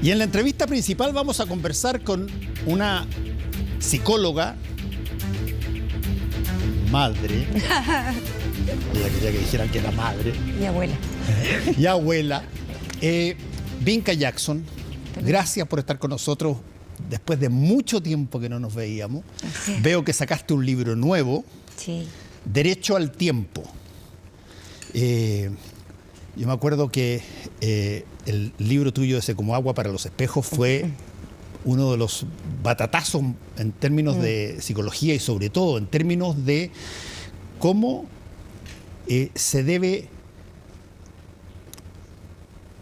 Y en la entrevista principal vamos a conversar con una psicóloga, madre, ella quería que dijeran que era madre. Y abuela. Y abuela. Binka Jackson, gracias por estar con nosotros después de mucho tiempo que no nos veíamos. Veo que sacaste un libro nuevo, Sí. Derecho al Tiempo. Yo me acuerdo que el libro tuyo, ese Como agua para los espejos, fue uno de los batatazos en términos de psicología y sobre todo en términos de cómo se debe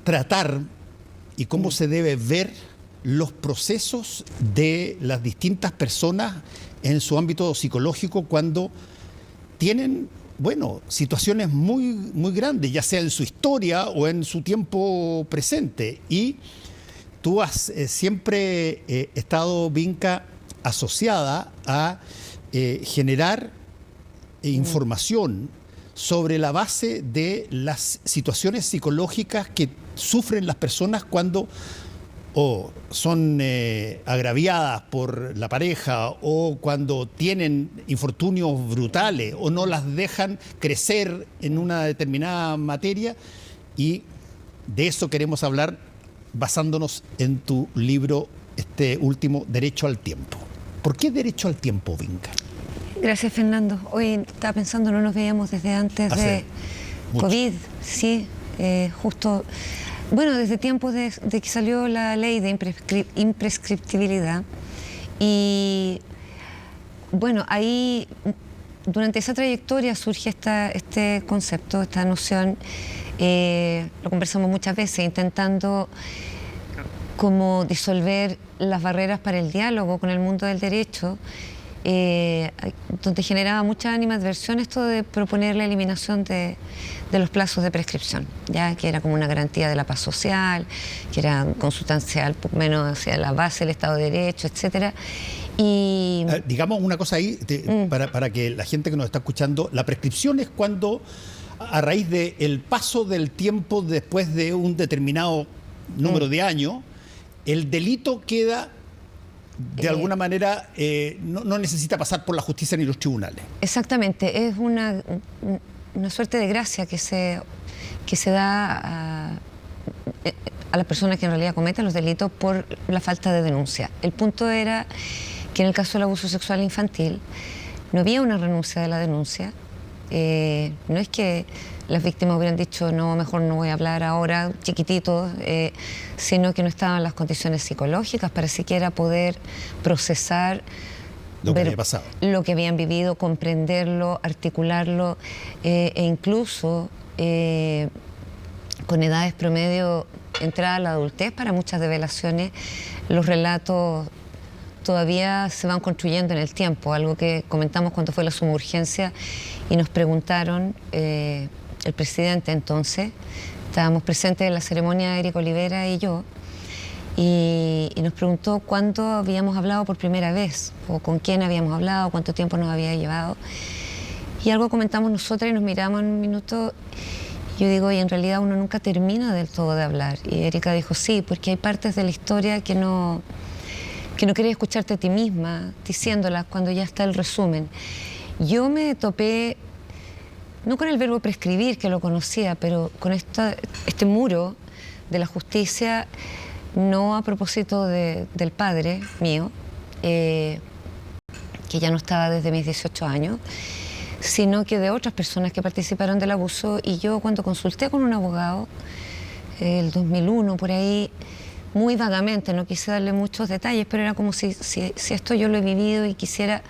tratar y cómo se debe ver los procesos de las distintas personas en su ámbito psicológico cuando tienen, bueno, situaciones muy grandes, ya sea en su historia o en su tiempo presente. Y tú has siempre estado, Binka, asociada a generar información sobre la base de las situaciones psicológicas que sufren las personas cuando o son agraviadas por la pareja o cuando tienen infortunios brutales o no las dejan crecer en una determinada materia. Y de eso queremos hablar basándonos en tu libro, este último, Derecho al Tiempo. ¿Por qué Derecho al Tiempo, Binka? Gracias, Fernando. Hoy estaba pensando, no nos veíamos desde antes de COVID, sí, justo, bueno, desde tiempos de que salió la ley de imprescriptibilidad. Y bueno, ahí, durante esa trayectoria surge este concepto, esta noción, lo conversamos muchas veces, intentando como disolver las barreras para el diálogo con el mundo del derecho, donde generaba mucha animadversión esto de proponer la eliminación de los plazos de prescripción, ya que era como una garantía de la paz social, que era consustancial por menos hacia la base del Estado de Derecho, etcétera. Y digamos una cosa ahí, para que la gente que nos está escuchando, la prescripción es cuando, a raíz del paso del tiempo después de un determinado número de años, el delito queda de alguna manera, no necesita pasar por la justicia ni los tribunales. Exactamente, es una suerte de gracia que se da a las personas que en realidad cometen los delitos por la falta de denuncia. El punto era que en el caso del abuso sexual infantil no había una renuncia de la denuncia. No es que las víctimas hubieran dicho, no, mejor no voy a hablar ahora, chiquititos, sino que no estaban las condiciones psicológicas para siquiera poder procesar lo que había pasado, lo que habían vivido, comprenderlo, articularlo, e incluso con edades promedio, entrada a la adultez para muchas develaciones, los relatos todavía se van construyendo en el tiempo, algo que comentamos cuando fue la suma urgencia y nos preguntaron, el presidente entonces, estábamos presentes en la ceremonia, Eric Olivera y yo, y nos preguntó cuándo habíamos hablado por primera vez, o con quién habíamos hablado, cuánto tiempo nos había llevado. Y algo comentamos nosotras y nos miramos en un minuto. Yo digo, y en realidad uno nunca termina del todo de hablar. Y Erika dijo, sí, porque hay partes de la historia que no querés escucharte a ti misma diciéndolas cuando ya está el resumen. Yo me topé, no con el verbo prescribir, que lo conocía, pero con este muro de la justicia, no a propósito del padre mío, que ya no estaba desde mis 18 años, sino que de otras personas que participaron del abuso. Y yo, cuando consulté con un abogado, el 2001, por ahí, muy vagamente, no quise darle muchos detalles, pero era como si esto yo lo he vivido y quisiera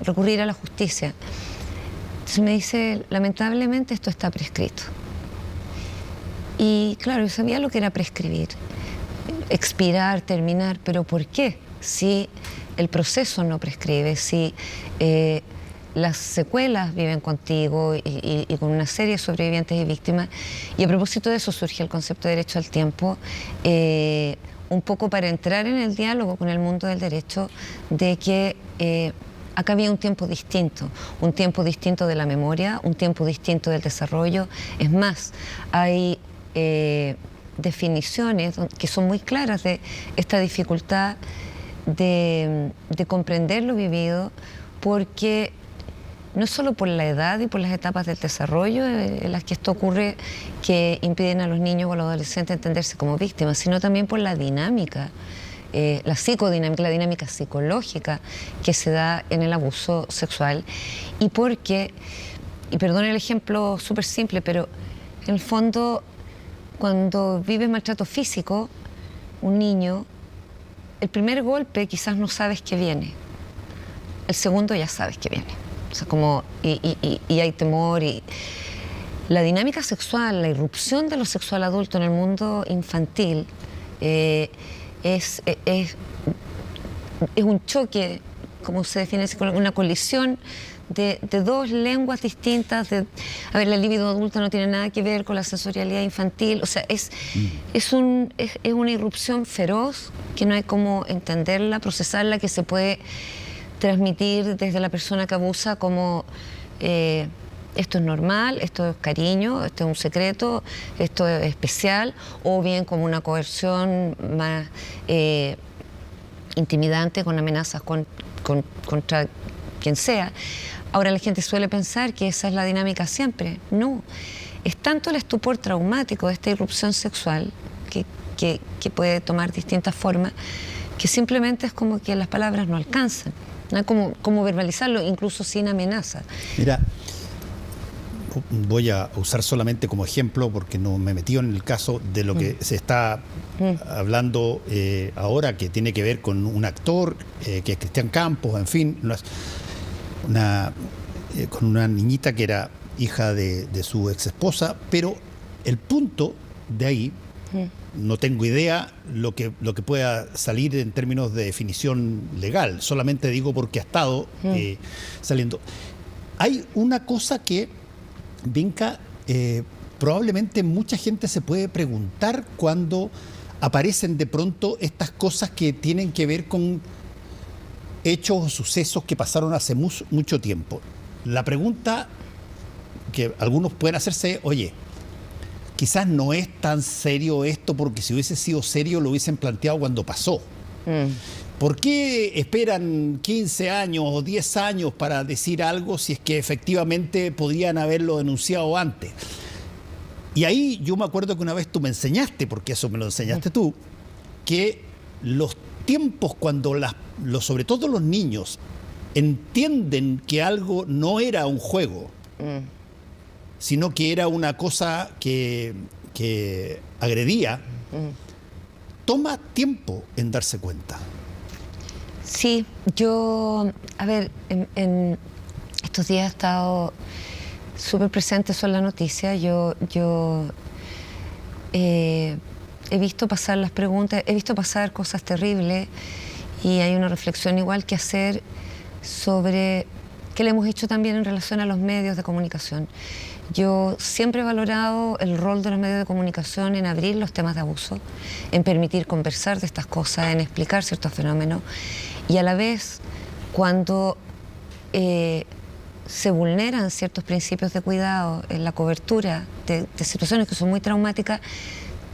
recurrir a la justicia. Entonces me dice, lamentablemente esto está prescrito. Y claro, yo sabía lo que era prescribir, expirar, terminar, pero ¿por qué? Si el proceso no prescribe, si las secuelas viven contigo y con una serie de sobrevivientes y víctimas. Y a propósito de eso surge el concepto de derecho al tiempo, un poco para entrar en el diálogo con el mundo del derecho, de que acá había un tiempo distinto de la memoria, un tiempo distinto del desarrollo. Es más, hay definiciones que son muy claras de esta dificultad de comprender lo vivido, porque no solo por la edad y por las etapas del desarrollo en las que esto ocurre, que impiden a los niños o a los adolescentes entenderse como víctimas, sino también por la dinámica, la psicodinámica, la dinámica psicológica que se da en el abuso sexual. Y porque, y perdón el ejemplo súper simple, pero en el fondo, cuando vives maltrato físico, un niño, el primer golpe quizás no sabes que viene, el segundo ya sabes que viene. O sea, y hay temor. Y la dinámica sexual, la irrupción de lo sexual adulto en el mundo infantil es un choque, como se define, una colisión de dos lenguas distintas. A ver, la libido adulta no tiene nada que ver con la sensorialidad infantil. O sea, es una irrupción feroz que no hay cómo entenderla, procesarla, que se puede transmitir desde la persona que abusa como esto es normal, esto es cariño, esto es un secreto, esto es especial, o bien como una coerción más intimidante, con amenazas contra quien sea. Ahora la gente suele pensar que esa es la dinámica siempre. No, es tanto el estupor traumático de esta irrupción sexual que puede tomar distintas formas, que simplemente es como que las palabras no alcanzan. No hay como verbalizarlo, incluso sin amenaza. Mira, voy a usar solamente como ejemplo, porque no me he metido en el caso de lo que se está hablando ahora, que tiene que ver con un actor, que es Cristian Campos, en fin, con una niñita que era hija de su ex esposa, pero el punto de ahí, no tengo idea lo que pueda salir en términos de definición legal, solamente digo porque ha estado saliendo. Hay una cosa que, Binka, probablemente mucha gente se puede preguntar cuando aparecen de pronto estas cosas que tienen que ver con hechos o sucesos que pasaron hace mucho tiempo. La pregunta que algunos pueden hacerse, oye, quizás no es tan serio esto, porque si hubiese sido serio lo hubiesen planteado cuando pasó. ¿Por qué esperan 15 años o 10 años para decir algo si es que efectivamente podrían haberlo denunciado antes? Y ahí yo me acuerdo que una vez tú me enseñaste, porque eso me lo enseñaste tú, que los tiempos cuando sobre todo los niños entienden que algo no era un juego, sino que era una cosa que agredía, toma tiempo en darse cuenta. Sí, a ver, en estos días he estado súper presente en la noticia. Yo he visto pasar las preguntas, he visto pasar cosas terribles, y hay una reflexión igual que hacer sobre qué le hemos hecho también en relación a los medios de comunicación. Yo siempre he valorado el rol de los medios de comunicación en abrir los temas de abuso, en permitir conversar de estas cosas, en explicar ciertos fenómenos, y a la vez, cuando se vulneran ciertos principios de cuidado en la cobertura de situaciones que son muy traumáticas,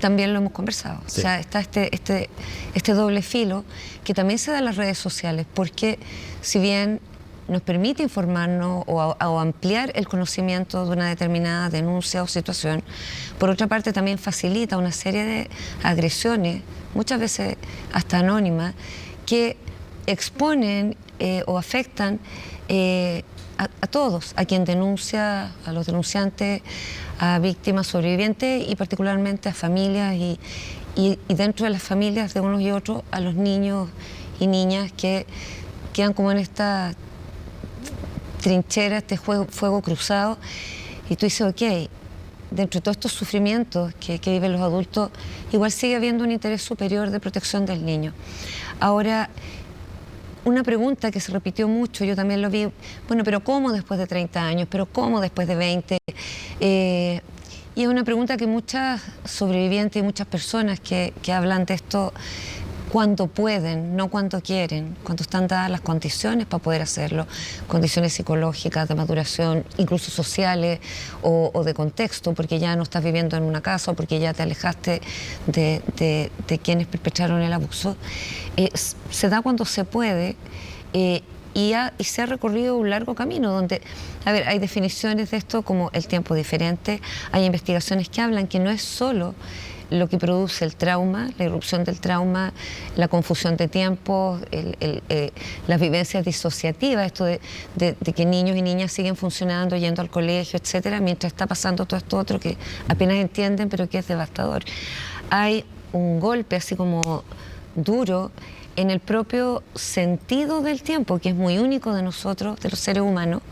también lo hemos conversado. Sí. O sea, está este doble filo que también se da en las redes sociales, porque si bien nos permite informarnos o ampliar el conocimiento de una determinada denuncia o situación, por otra parte también facilita una serie de agresiones, muchas veces hasta anónimas, que exponen o afectan a todos, a quien denuncia, a los denunciantes, a víctimas sobrevivientes y particularmente a familias y dentro de las familias de unos y otros a los niños y niñas que quedan como en esta trinchera, este fuego cruzado, y tú dices, ok, dentro de todos estos sufrimientos que viven los adultos, igual sigue habiendo un interés superior de protección del niño. Ahora, una pregunta que se repitió mucho, yo también lo vi, bueno, pero ¿cómo después de 30 años? ¿Pero cómo después de 20? Y es una pregunta que muchas sobrevivientes y muchas personas que hablan de esto cuando pueden, no cuando quieren, cuando están dadas las condiciones para poder hacerlo, condiciones psicológicas, de maduración, incluso sociales o de contexto, porque ya no estás viviendo en una casa o porque ya te alejaste de quienes perpetraron el abuso. Se da cuando se puede. Y se ha recorrido un largo camino donde, a ver, hay definiciones de esto como el tiempo diferente, hay investigaciones que hablan que no es solo lo que produce el trauma, la irrupción del trauma, la confusión de tiempos, las vivencias disociativas, esto de que niños y niñas siguen funcionando, yendo al colegio, etcétera, mientras está pasando todo esto otro que apenas entienden, pero que es devastador. Hay un golpe así como duro en el propio sentido del tiempo, que es muy único de nosotros, de los seres humanos.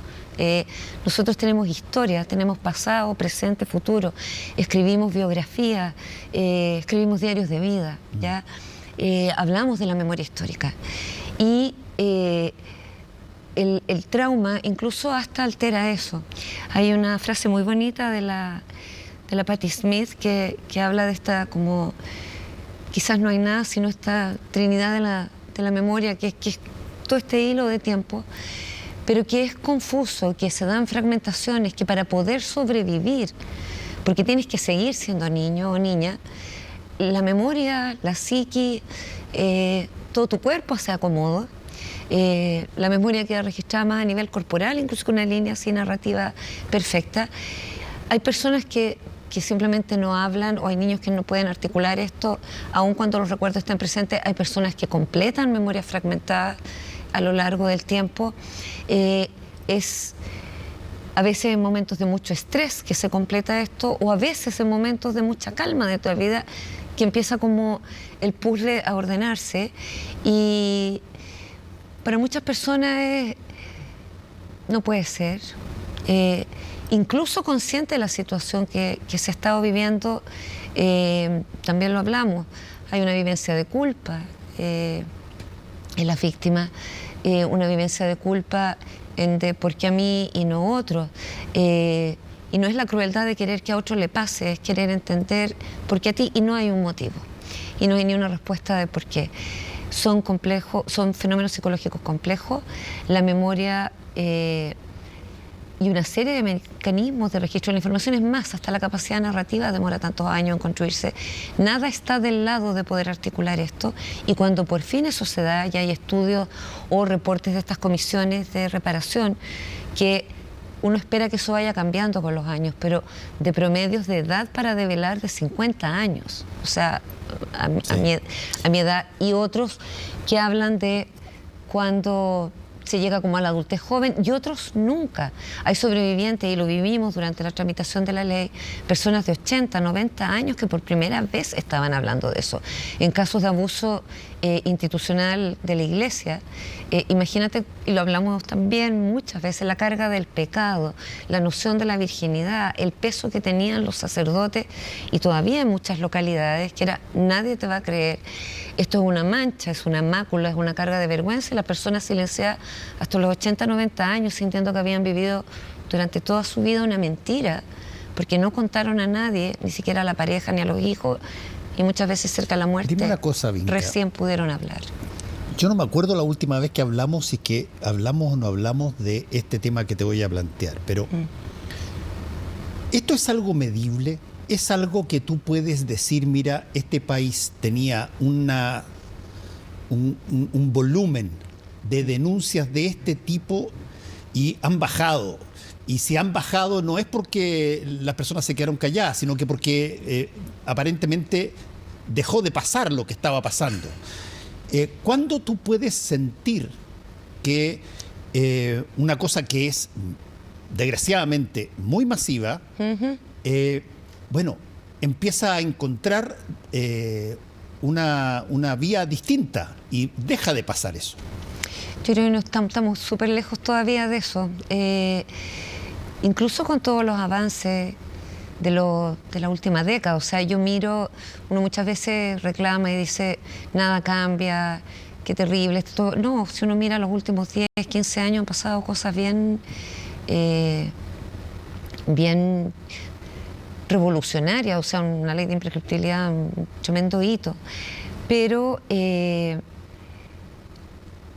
Nosotros tenemos historia, tenemos pasado, presente, futuro, escribimos biografías, escribimos diarios de vida, ¿ya? Hablamos de la memoria histórica. Y el trauma incluso hasta altera eso. Hay una frase muy bonita de la Patti Smith que habla de esta como... Quizás no hay nada sino esta trinidad de la memoria, que es todo este hilo de tiempo, pero que es confuso, que se dan fragmentaciones, que para poder sobrevivir, porque tienes que seguir siendo niño o niña, la memoria, la psiqui, todo tu cuerpo se acomoda, la memoria queda registrada más a nivel corporal, incluso con una línea así narrativa perfecta. Hay personas que simplemente no hablan, o hay niños que no pueden articular esto, aun cuando los recuerdos están presentes. Hay personas que completan memorias fragmentadas a lo largo del tiempo. Es a veces en momentos de mucho estrés que se completa esto, o a veces en momentos de mucha calma de tu vida, que empieza como el puzzle a ordenarse. Y para muchas personas no puede ser. Incluso consciente de la situación que se ha estado viviendo, también lo hablamos, hay una vivencia de culpa en las víctimas, una vivencia de culpa de por qué a mí y no a otros. Y no es la crueldad de querer que a otro le pase, es querer entender por qué a ti, y no hay un motivo, y no hay ni una respuesta de por qué. Son complejos, son fenómenos psicológicos complejos, la memoria... y una serie de mecanismos de registro de la información, es más, hasta la capacidad narrativa demora tantos años en construirse. Nada está del lado de poder articular esto, y cuando por fin eso se da, ya hay estudios o reportes de estas comisiones de reparación, que uno espera que eso vaya cambiando con los años, pero de promedios de edad para develar de 50 años, o sea, a mi edad, y otros que hablan de cuando... se llega como a la adultez joven, y otros nunca. Hay sobrevivientes, y lo vivimos durante la tramitación de la ley, personas de 80, 90 años que por primera vez estaban hablando de eso. En casos de abuso institucional de la Iglesia, imagínate, y lo hablamos también muchas veces, la carga del pecado, la noción de la virginidad, el peso que tenían los sacerdotes, y todavía en muchas localidades, que era, nadie te va a creer, esto es una mancha, es una mácula, es una carga de vergüenza, y la persona silenciada hasta los 80, 90 años, sintiendo que habían vivido durante toda su vida una mentira, porque no contaron a nadie, ni siquiera a la pareja ni a los hijos, y muchas veces cerca de la muerte. Dime una cosa, Vinca. Recién pudieron hablar. Yo no me acuerdo la última vez que hablamos, si es que hablamos o no hablamos de este tema que te voy a plantear, pero ¿esto es algo medible? ¿Es algo que tú puedes decir, mira, este país tenía un volumen de denuncias de este tipo y han bajado? Y si han bajado no es porque las personas se quedaron calladas, sino que porque aparentemente dejó de pasar lo que estaba pasando. ¿Cuándo tú puedes sentir que una cosa que es desgraciadamente muy masiva, bueno, empieza a encontrar una vía distinta y deja de pasar eso? Yo creo que no estamos súper lejos todavía de eso. Incluso con todos los avances de la última década. O sea, yo miro, uno muchas veces reclama y dice, nada cambia, qué terrible. Esto. No, si uno mira los últimos 10, 15 años han pasado cosas bien revolucionarias. O sea, una ley de imprescriptibilidad, un tremendo hito. Pero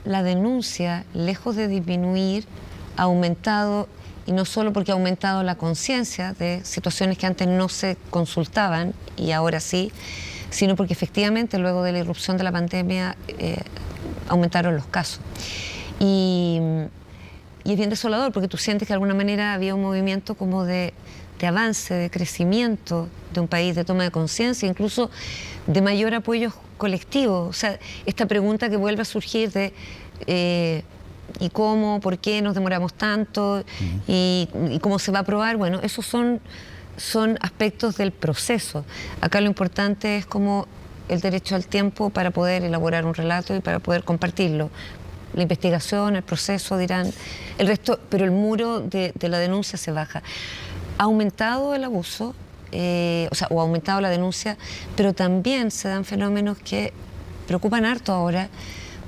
la denuncia, lejos de disminuir, ha aumentado, y no solo porque ha aumentado la conciencia de situaciones que antes no se consultaban y ahora sí, sino porque efectivamente luego de la irrupción de la pandemia aumentaron los casos. Y es bien desolador porque tú sientes que de alguna manera había un movimiento como de avance, de crecimiento de un país, de toma de conciencia, incluso de mayor apoyo colectivo. O sea, esta pregunta que vuelve a surgir de ¿y cómo? ¿Por qué nos demoramos tanto? ¿Y cómo se va a aprobar? Bueno, esos son aspectos del proceso. Acá lo importante es como el derecho al tiempo para poder elaborar un relato y para poder compartirlo. La investigación, el proceso dirán el resto, pero el muro de la denuncia se baja. Ha aumentado el abuso, o ha aumentado la denuncia, pero también se dan fenómenos que preocupan harto ahora,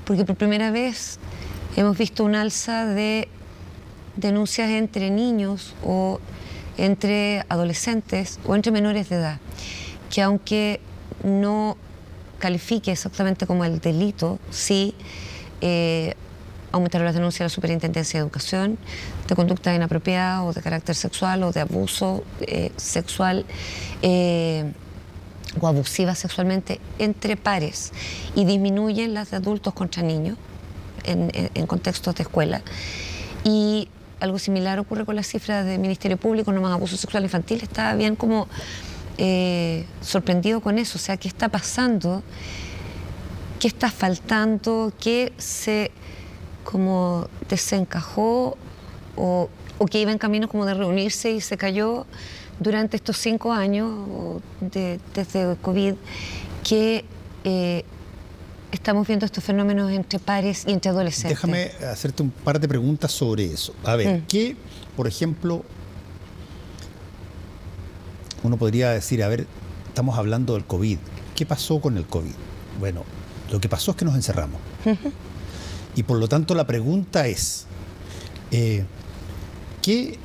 porque por primera vez hemos visto un alza de denuncias entre niños o entre adolescentes o entre menores de edad, que aunque no califique exactamente como el delito, sí aumentaron las denuncias a la Superintendencia de Educación de conducta inapropiada o de carácter sexual o de abuso sexual o abusiva sexualmente entre pares, y disminuyen las de adultos contra niños en contextos de escuela. Y algo similar ocurre con las cifras del Ministerio Público, no más abuso sexual infantil. Estaba bien como sorprendido con eso. O sea, ¿qué está pasando? ¿Qué está faltando? ¿Qué se como desencajó o que iba en camino como de reunirse y se cayó durante estos 5 años desde COVID, que estamos viendo estos fenómenos entre pares y entre adolescentes? Déjame hacerte un par de preguntas sobre eso. A ver, ¿qué, por ejemplo, uno podría decir, a ver, estamos hablando del COVID, ¿qué pasó con el COVID? Bueno, lo que pasó es que nos encerramos. Y por lo tanto la pregunta es, ¿qué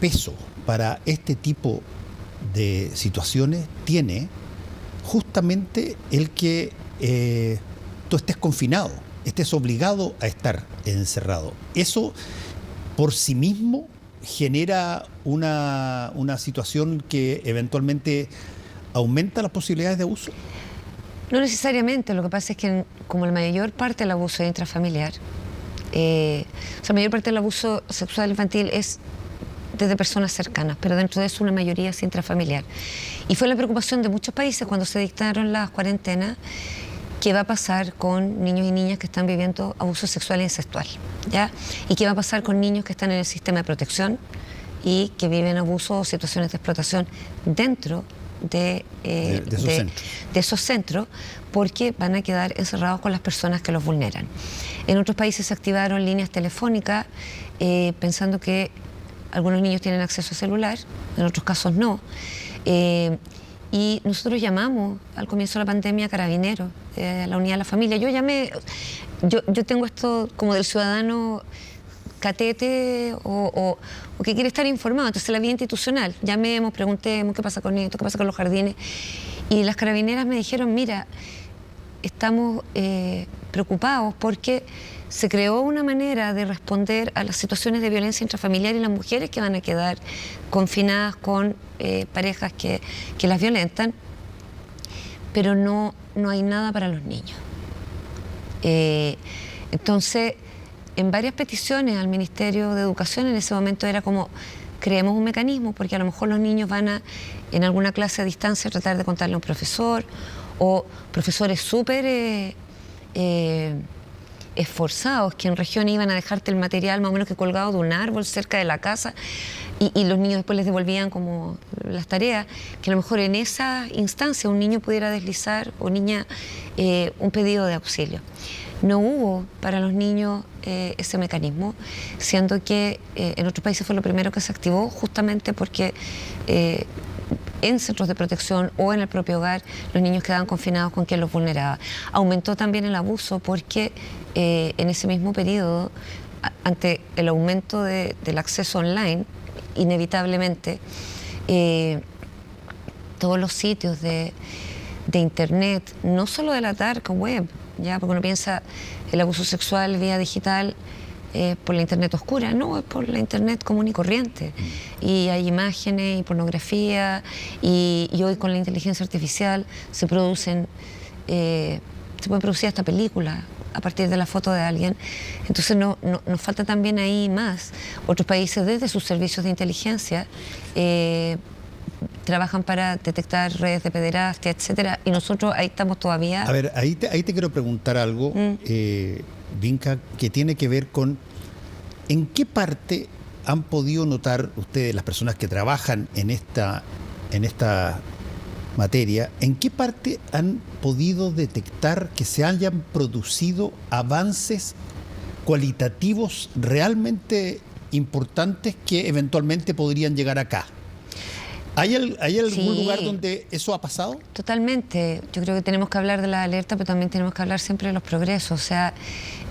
peso para este tipo de situaciones tiene justamente el que tú estés confinado, estés obligado a estar encerrado? Eso por sí mismo genera una situación que eventualmente aumenta las posibilidades de abuso. No necesariamente. Lo que pasa es que como la mayor parte del abuso es intrafamiliar, la mayor parte del abuso sexual infantil es desde personas cercanas, pero dentro de eso una mayoría es intrafamiliar. Y fue la preocupación de muchos países cuando se dictaron las cuarentenas, qué va a pasar con niños y niñas que están viviendo abuso sexual e incestual, ¿ya? Y qué va a pasar con niños que están en el sistema de protección y que viven abuso o situaciones de explotación dentro de esos centros, porque van a quedar encerrados con las personas que los vulneran. En otros países se activaron líneas telefónicas pensando que algunos niños tienen acceso a celular, en otros casos no. Y nosotros llamamos al comienzo de la pandemia a Carabineros, a la unidad de la familia. Yo tengo esto como del ciudadano catete o que quiere estar informado, entonces la vía institucional, llamemos, preguntemos qué pasa con esto, qué pasa con los jardines, y las carabineras me dijeron, mira, estamos preocupados porque se creó una manera de responder a las situaciones de violencia intrafamiliar y las mujeres que van a quedar confinadas con parejas que las violentan, pero no hay nada para los niños. Entonces, en varias peticiones al Ministerio de Educación en ese momento era como, creemos un mecanismo, porque a lo mejor los niños van en alguna clase a distancia, a tratar de contarle a un profesor, o profesores súper esforzados, que en regiones iban a dejarte el material más o menos que colgado de un árbol cerca de la casa, y los niños después les devolvían como las tareas, que a lo mejor en esa instancia un niño pudiera deslizar, o niña, un pedido de auxilio. No hubo para los niños ese mecanismo, siendo que en otros países fue lo primero que se activó, justamente porque en centros de protección o en el propio hogar los niños quedaban confinados con quien los vulneraba. Aumentó también el abuso porque en ese mismo periodo, ante el aumento del acceso online, inevitablemente todos los sitios de de Internet, no solo de la dark web, ya, porque uno piensa el abuso sexual vía digital por la Internet oscura, no, es por la Internet común y corriente. Y hay imágenes y pornografía, y hoy con la inteligencia artificial se pueden producir hasta películas a partir de la foto de alguien. Entonces nos falta también ahí más. Otros países desde sus servicios de inteligencia trabajan para detectar redes de pederastia, etcétera, y nosotros ahí estamos todavía. A ver, ahí te quiero preguntar algo, Vinca, que tiene que ver con en qué parte han podido notar ustedes, las personas que trabajan en esta materia, en qué parte han podido detectar que se hayan producido avances cualitativos realmente importantes que eventualmente podrían llegar acá. ¿Hay algún lugar donde eso ha pasado? Totalmente. Yo creo que tenemos que hablar de la alerta, pero también tenemos que hablar siempre de los progresos. O sea,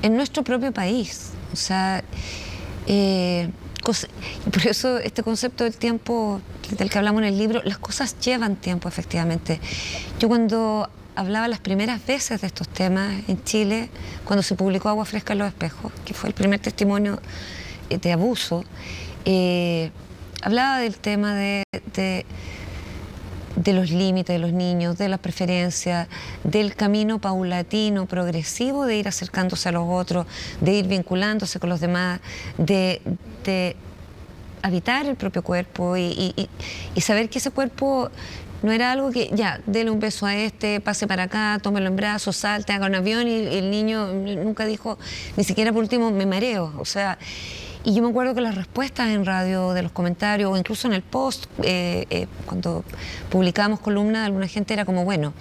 en nuestro propio país. O sea, por eso este concepto del tiempo del que hablamos en el libro, las cosas llevan tiempo, efectivamente. Yo cuando hablaba las primeras veces de estos temas en Chile, cuando se publicó Agua Fresca en los Espejos, que fue el primer testimonio de abuso, hablaba del tema de los límites de los niños, de las preferencias, del camino paulatino, progresivo, de ir acercándose a los otros, de ir vinculándose con los demás, de habitar el propio cuerpo y saber que ese cuerpo no era algo que, ya, dele un beso a este, pase para acá, tómelo en brazos, salte, haga un avión, y el niño nunca dijo, ni siquiera por último, me mareo. O sea, y yo me acuerdo que las respuestas en radio, de los comentarios, o incluso en el post, cuando publicábamos columnas, alguna gente era como, bueno,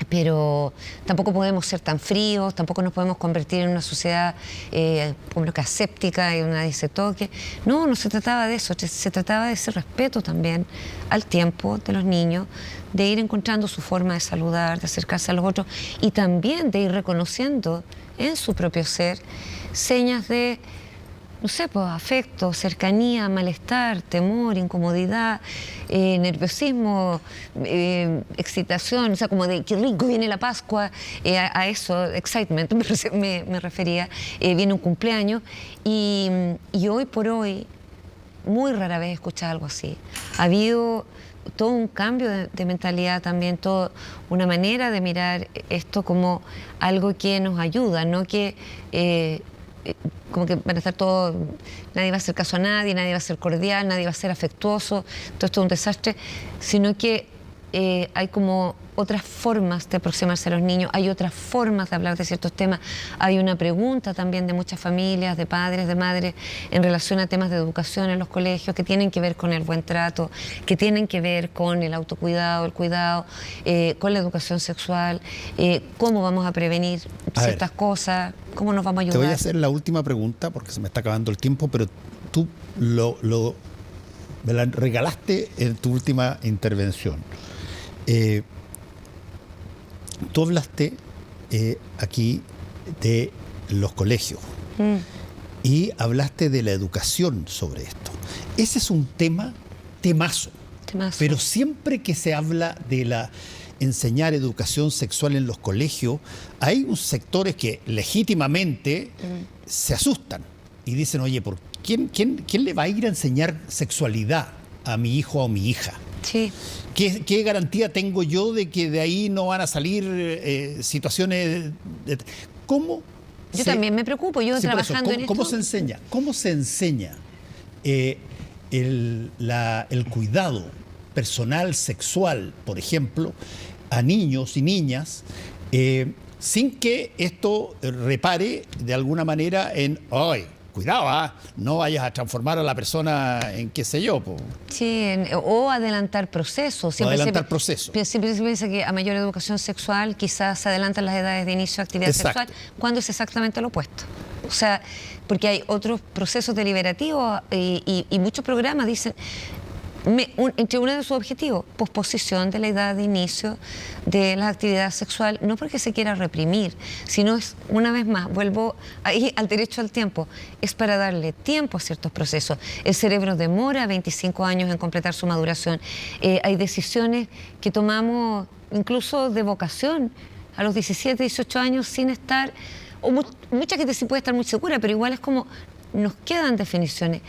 pero tampoco podemos ser tan fríos, tampoco nos podemos convertir en una sociedad como que aséptica y nadie se toque. No se trataba de eso, se trataba de ese respeto también al tiempo de los niños, de ir encontrando su forma de saludar, de acercarse a los otros, y también de ir reconociendo en su propio ser señas de, no sé, pues, afecto, cercanía, malestar, temor, incomodidad, nerviosismo, excitación, o sea, como de qué rico viene la Pascua, a eso, excitement, me refería, viene un cumpleaños, y hoy por hoy, muy rara vez he escuchado algo así. Ha habido todo un cambio de mentalidad también, toda una manera de mirar esto como algo que nos ayuda, no que como que van a estar todos, nadie va a hacer caso a nadie, nadie va a ser cordial, nadie va a ser afectuoso, todo esto es un desastre, sino que hay como otras formas de aproximarse a los niños, hay otras formas de hablar de ciertos temas, hay una pregunta también de muchas familias, de padres, de madres, en relación a temas de educación en los colegios que tienen que ver con el buen trato, que tienen que ver con el autocuidado, el cuidado, con la educación sexual, cómo vamos a prevenir ciertas cosas, cómo nos vamos a ayudar. Te voy a hacer la última pregunta porque se me está acabando el tiempo, pero tú me la regalaste en tu última intervención. Tú hablaste aquí de los colegios y hablaste de la educación sobre esto. Ese es un temazo. Pero siempre que se habla de enseñar educación sexual en los colegios, hay unos sectores que legítimamente se asustan y dicen, oye, ¿quién le va a ir a enseñar sexualidad a mi hijo o a mi hija? Sí. ¿Qué garantía tengo yo de que de ahí no van a salir situaciones ¿Cómo? Yo también me preocupo, yo trabajando en esto. ¿Cómo se enseña? ¿Cómo se enseña el cuidado personal sexual, por ejemplo, a niños y niñas, sin que esto repare de alguna manera en, ¡ay! Cuidado, no vayas a transformar a la persona en qué sé yo. Sí, o adelantar procesos. Siempre se piensa que a mayor educación sexual quizás se adelantan las edades de inicio de actividad sexual, cuando es exactamente lo opuesto. O sea, porque hay otros procesos deliberativos y muchos programas dicen, entre uno de sus objetivos, posposición de la edad de inicio de la actividad sexual, no porque se quiera reprimir, sino es, una vez más, vuelvo ahí al derecho al tiempo, es para darle tiempo a ciertos procesos. El cerebro demora 25 años en completar su maduración. Hay decisiones que tomamos incluso de vocación a los 17, 18 años sin estar, o mucha gente sí puede estar muy segura, pero igual es como, nos quedan definiciones.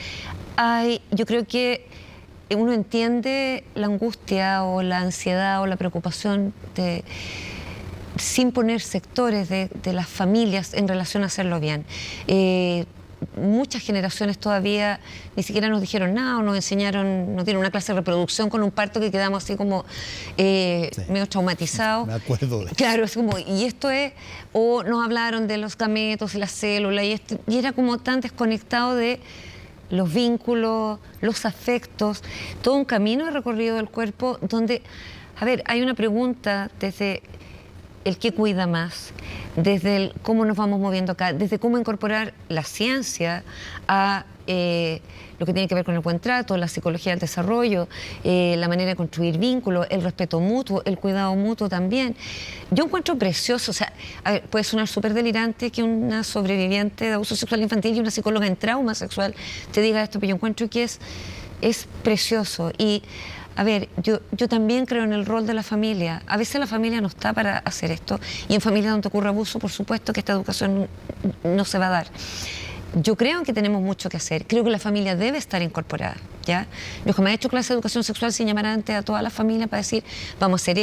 Yo creo que uno entiende la angustia o la ansiedad o la preocupación sin poner sectores de las familias en relación a hacerlo bien. Muchas generaciones todavía ni siquiera nos dijeron nada o nos enseñaron, nos dieron una clase de reproducción con un parto que quedamos así como medio traumatizados. Me acuerdo de eso. Claro, es como, y esto es, o nos hablaron de los gametos y las células, y era como tan desconectado de los vínculos, los afectos, todo un camino de recorrido del cuerpo donde, a ver, hay una pregunta desde el qué cuida más, desde el cómo nos vamos moviendo acá, desde cómo incorporar la ciencia a lo que tiene que ver con el buen trato, la psicología del desarrollo, la manera de construir vínculos, el respeto mutuo, el cuidado mutuo también. Yo encuentro precioso, o sea, a ver, puede sonar súper delirante que una sobreviviente de abuso sexual infantil y una psicóloga en trauma sexual te diga esto, pero yo encuentro que es precioso. Y a ver, yo también creo en el rol de la familia. A veces la familia no está para hacer esto, y en familias donde ocurre abuso, por supuesto que esta educación no se va a dar. Yo creo que tenemos mucho que hacer. Creo que la familia debe estar incorporada, ¿ya? Yo jamás he hecho clase de educación sexual sin llamar antes a toda la familia para decir, vamos a hacer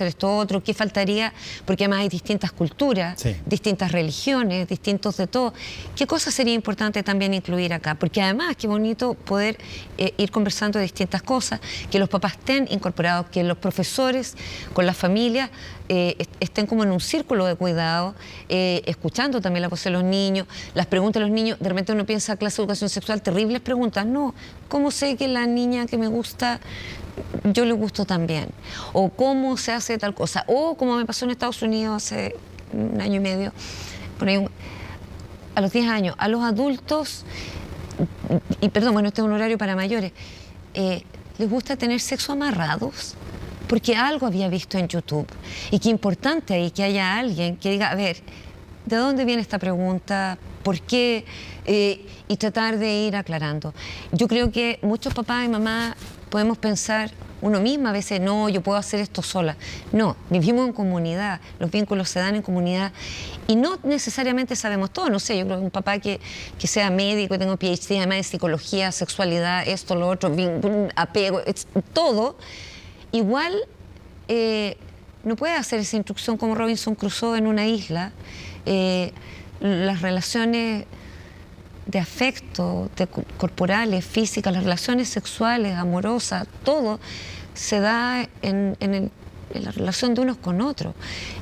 esto otro, ¿qué faltaría? Porque además hay distintas culturas, sí, distintas religiones, distintos de todo. ¿Qué cosas sería importante también incluir acá? Porque además, qué bonito poder ir conversando de distintas cosas, que los papás estén incorporados, que los profesores con las familias estén como en un círculo de cuidado, escuchando también la voz de los niños, las preguntas de los niños. De repente uno piensa, clase de educación sexual, terribles preguntas. No, ¿cómo sé que la niña que me gusta, yo le gusto también? O ¿cómo se hace tal cosa? O como me pasó en Estados Unidos hace un año y medio, por ahí, a los 10 años, a los adultos, y perdón, bueno, este es un horario para mayores, les gusta tener sexo amarrados, porque algo había visto en YouTube. Y qué importante ahí que haya alguien que diga, a ver, ¿de dónde viene esta pregunta? ¿Por qué? Y tratar de ir aclarando. Yo creo que muchos papás y mamás podemos pensar, uno mismo a veces, no, yo puedo hacer esto sola. No, vivimos en comunidad, los vínculos se dan en comunidad y no necesariamente sabemos todo. No sé, yo creo que un papá que sea médico, que tenga un PhD, además de psicología, sexualidad, esto, lo otro, apego, todo, igual no puede hacer esa instrucción como Robinson Crusoe en una isla. Las relaciones de afecto, corporales, físicas, las relaciones sexuales, amorosas, todo se da en la relación de unos con otros.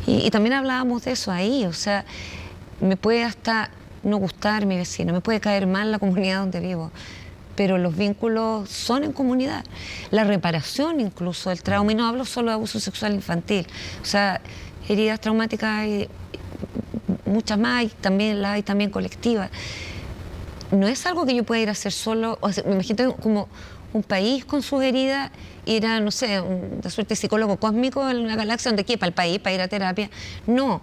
Y también hablábamos de eso ahí, o sea, me puede hasta no gustar mi vecino, me puede caer mal la comunidad donde vivo, pero los vínculos son en comunidad. La reparación incluso del trauma, y no hablo solo de abuso sexual infantil, o sea, heridas traumáticas hay muchas más, y también las hay también colectivas. No es algo que yo pueda ir a hacer solo, o sea, me imagino como un país con sus heridas, ir a, no sé, de suerte psicólogo cósmico en una galaxia donde quiera, para el país, para ir a terapia. No,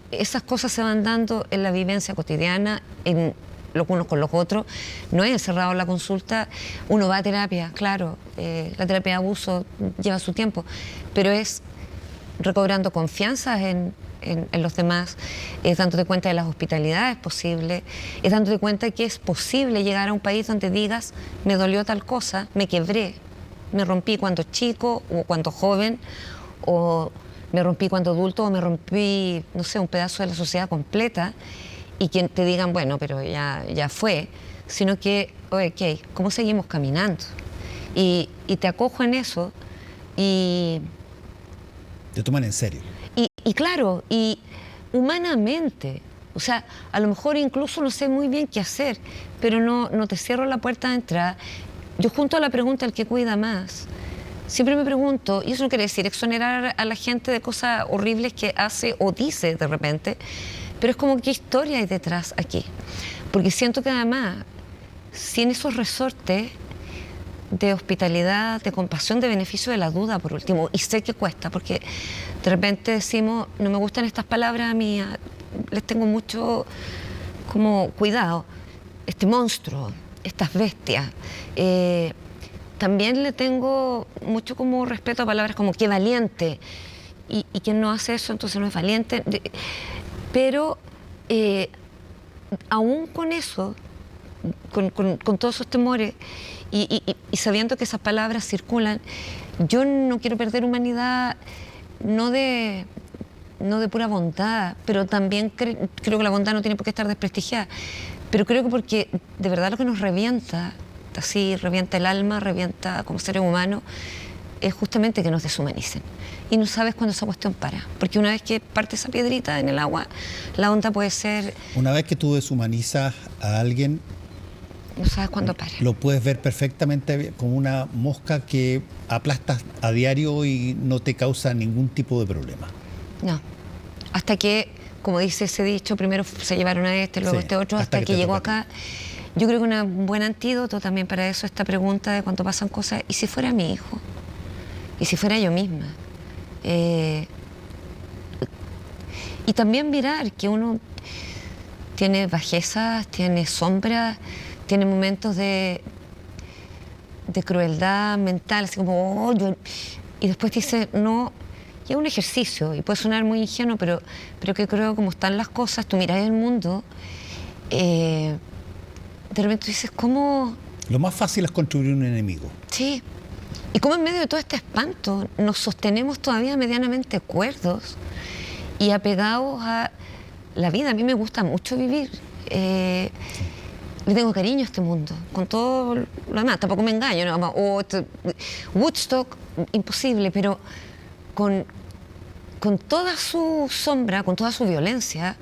esas cosas se van dando en la vivencia cotidiana, en los unos con los otros. No es encerrado en la consulta, uno va a terapia, claro, la terapia de abuso lleva su tiempo, pero es recobrando confianza en los demás, es dándote cuenta de las hospitalidades posibles, es dándote cuenta que es posible llegar a un país donde digas, me dolió tal cosa, me quebré, me rompí cuando chico o cuando joven, o me rompí cuando adulto, o me rompí, no sé, un pedazo de la sociedad completa, y que te digan, bueno, pero ya fue, sino que, ok, ¿cómo seguimos caminando? Y te acojo en eso y... Te toman en serio. Y claro, y humanamente, o sea, a lo mejor incluso no sé muy bien qué hacer, pero no te cierro la puerta de entrada. Yo, junto a la pregunta del que cuida más, siempre me pregunto, y eso no quiere decir exonerar a la gente de cosas horribles que hace o dice de repente, pero es como qué historia hay detrás aquí. Porque siento que además, sin esos resortes, de hospitalidad, de compasión, de beneficio de la duda, por último. Y sé que cuesta, porque de repente decimos, no me gustan estas palabras, a mí les tengo mucho como cuidado. Este monstruo, estas bestias. También le tengo mucho como respeto a palabras como qué valiente. Y quien no hace eso, entonces no es valiente. Pero aún con eso, con todos esos temores, y sabiendo que esas palabras circulan, yo no quiero perder humanidad, no de pura bondad, pero también creo que la bondad no tiene por qué estar desprestigiada, pero creo que porque de verdad lo que nos revienta, así revienta el alma, revienta como seres humanos, es justamente que nos deshumanicen. Y no sabes cuándo esa cuestión para, porque una vez que parte esa piedrita en el agua, la onda puede ser... Una vez que tú deshumanizas a alguien, no sabes cuándo para. Lo puedes ver perfectamente como una mosca que aplastas a diario y no te causa ningún tipo de problema. No, hasta que, como dice ese dicho, primero se llevaron a este, luego este otro, hasta que llegó acá. Yo creo que un buen antídoto también para eso, esta pregunta de cuando pasan cosas, ¿y si fuera mi hijo? ¿Y si fuera yo misma? Y también mirar que uno tiene bajezas, tiene sombras, tiene momentos de crueldad mental, así como, oh, y después dice, no, y es un ejercicio, y puede sonar muy ingenuo, pero que creo como están las cosas, tú miras el mundo, de repente dices, ¿cómo? Lo más fácil es construir un enemigo. Sí, y cómo en medio de todo este espanto nos sostenemos todavía medianamente cuerdos y apegados a la vida. A mí me gusta mucho vivir. Le tengo cariño a este mundo, con todo lo demás. Tampoco me engaño, ¿no? Woodstock, imposible, pero con toda su sombra, con toda su violencia,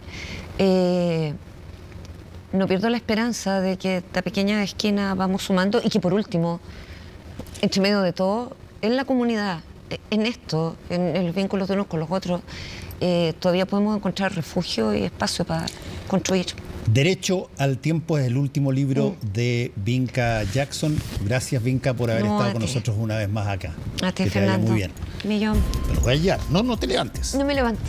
no pierdo la esperanza de que esta pequeña esquina vamos sumando y que por último, entre medio de todo, en la comunidad, en esto, en los vínculos de unos con los otros, todavía podemos encontrar refugio y espacio para construir. Derecho al tiempo es el último libro de Vinca Jackson. Gracias, Vinca, por haber estado con nosotros una vez más acá. A ti, que Fernando. Te vaya muy bien. Millón. Pero voy a llegar. No te levantes. No me levantes.